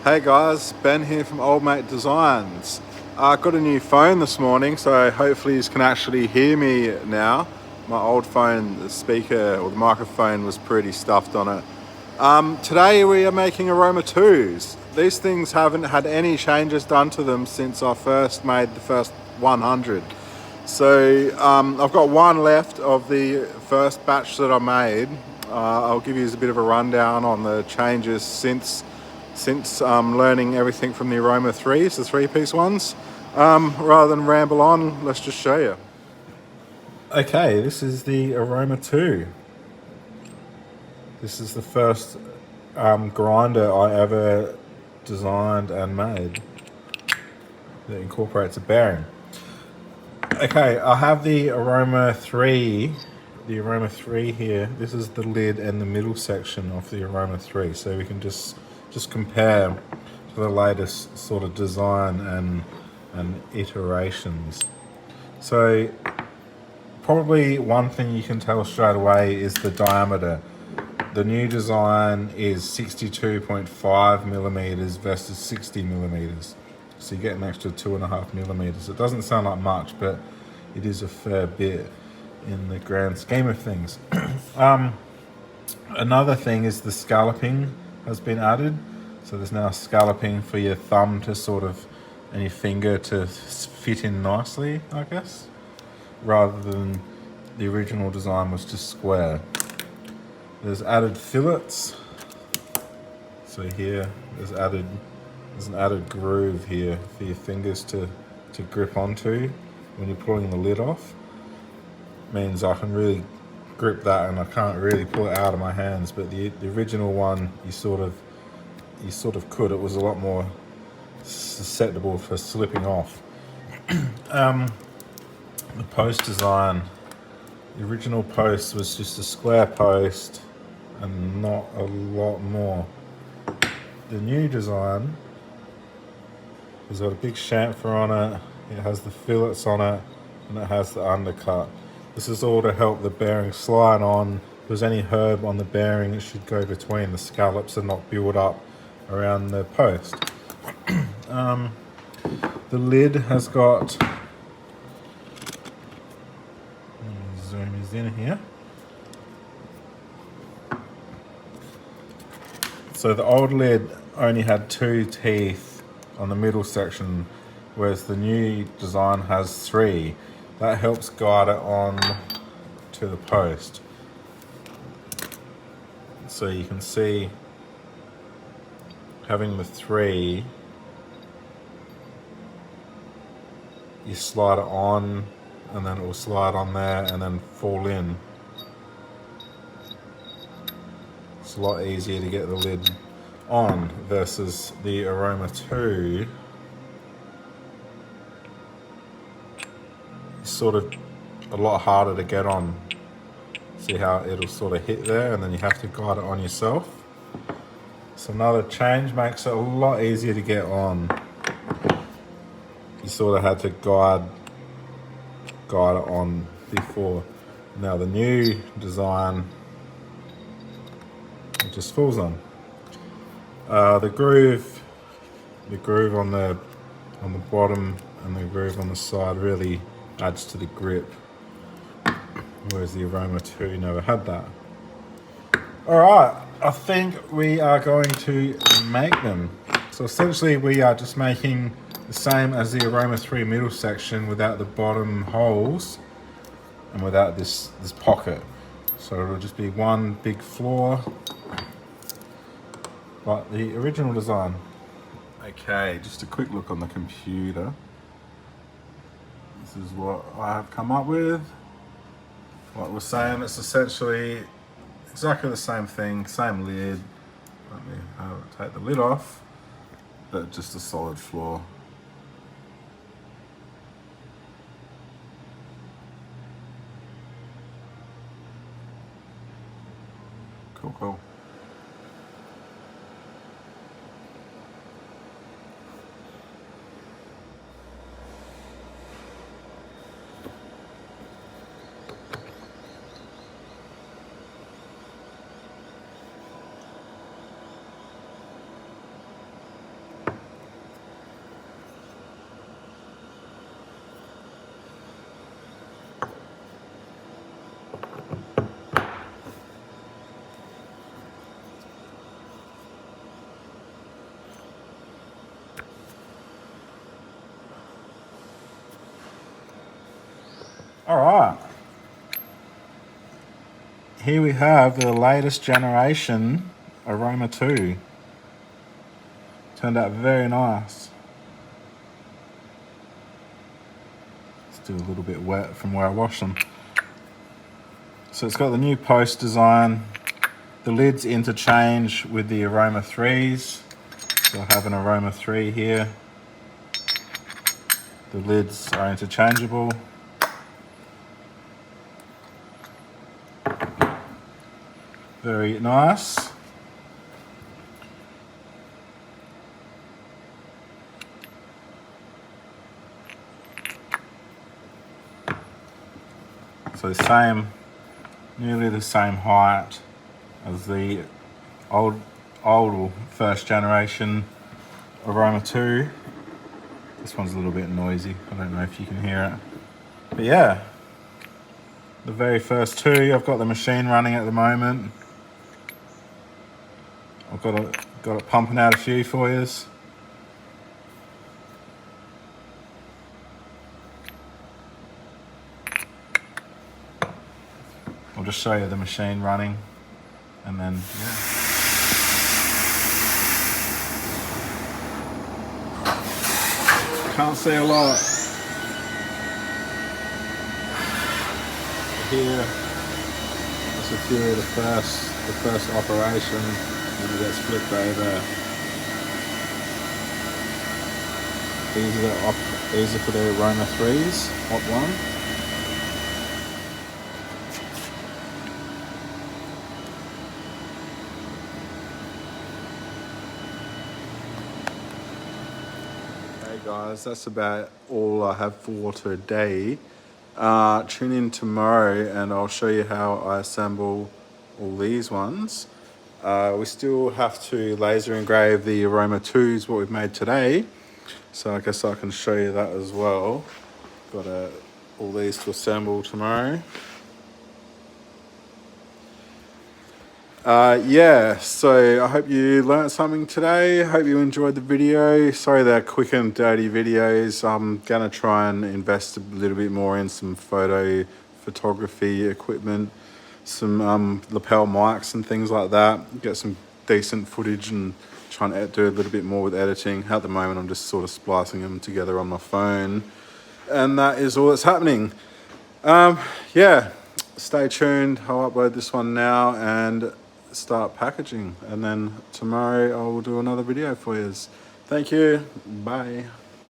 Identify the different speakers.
Speaker 1: Hey guys, Ben here from Old Mate Designs. I got a new phone this morning, so hopefully you can actually hear me now. My old phone, the speaker or the microphone was pretty stuffed on it. Today we are making Aroma-2s. These things haven't had any changes done to them since I first made the first 100. So I've got one left of the first batch that I made. I'll give you a bit of a rundown on the changes since learning everything from the Aroma-3s, the three-piece ones. Rather than ramble on, let's just show you. Okay, this is the Aroma-2. This is the first grinder I ever designed and made that incorporates a bearing. Okay, I have the Aroma-3 here. This is the lid and the middle section of the Aroma-3, so we can just compare to the latest sort of design and iterations. So probably one thing you can tell straight away is the diameter. The new design is 62.5 millimeters versus 60 millimeters. So you get an extra 2.5 millimeters. It doesn't sound like much, but it is a fair bit in the grand scheme of things. Another thing is the scalloping has been added. So there's now scalloping for your thumb to sort of, and your finger to fit in nicely, I guess, rather than the original design was just square. There's added fillets. So here there's an added groove here for your fingers to grip onto when you're pulling the lid off. Means I can really grip that and I can't really pull it out of my hands, but the original one you sort of could. It was a lot more susceptible for slipping off. The post design, the original post was just a square post and not a lot more. The new design has got a big chamfer on it, it has the fillets on it, and it has the undercut. This is all to help the bearing slide on. If there's any herb on the bearing, it should go between the scallops and not build up around the post. The lid has got, zoom is in here. So the old lid only had 2 teeth on the middle section, whereas the new design has 3. That helps guide it on to the post. So you can see having the 3, you slide it on and then it will slide on there and then fall in. It's a lot easier to get the lid on versus the Aroma-2. It's sort of a lot harder to get on. See how it'll sort of hit there and then you have to guide it on yourself. So another change makes it a lot easier to get on. You sort of had to guide it on before. Now the new design, it just falls on. The groove on the bottom and the groove on the side really adds to the grip, whereas the Aroma-2 never had that. Alright, I think we are going to make them. So essentially we are just making the same as the Aroma-3 middle section without the bottom holes and without this pocket. So it'll just be one big floor like the original design. Okay, just a quick look on the computer. This is what I have come up with. Like we're saying, it's essentially exactly the same thing, same lid. Let me take the lid off, but just a solid floor. Cool. All right. Here we have the latest generation Aroma-2. Turned out very nice. Still a little bit wet from where I washed them. So it's got the new post design. The lids interchange with the Aroma-3s. So I have an Aroma-3 here. The lids are interchangeable. Very nice. So nearly the same height as the old first generation Aroma-2. This one's a little bit noisy. I don't know if you can hear it. But yeah, the very first two, I've got the machine running at the moment. I've got it pumping out a few for you. I'll just show you the machine running, and then yeah. Can't see a lot. Here, that's a few of the first operation, and it gets flipped over. These are for the Aroma-3s, hot one. Guys, that's about all I have for today. Tune in tomorrow and I'll show you how I assemble all these ones. We still have to laser engrave the Aroma-2s, what we've made today. So I guess I can show you that as well. Got all these to assemble tomorrow. Yeah, so I hope you learned something today. Hope you enjoyed the video. Sorry they're quick and dirty videos. I'm gonna try and invest a little bit more in some photography equipment, some lapel mics and things like that. Get some decent footage and try and do a little bit more with editing. At the moment I'm just sort of splicing them together on my phone, and that is all that's happening. Yeah, stay tuned. I'll upload this one now and start packaging, and then tomorrow I will do another video for you. Thank you. Bye.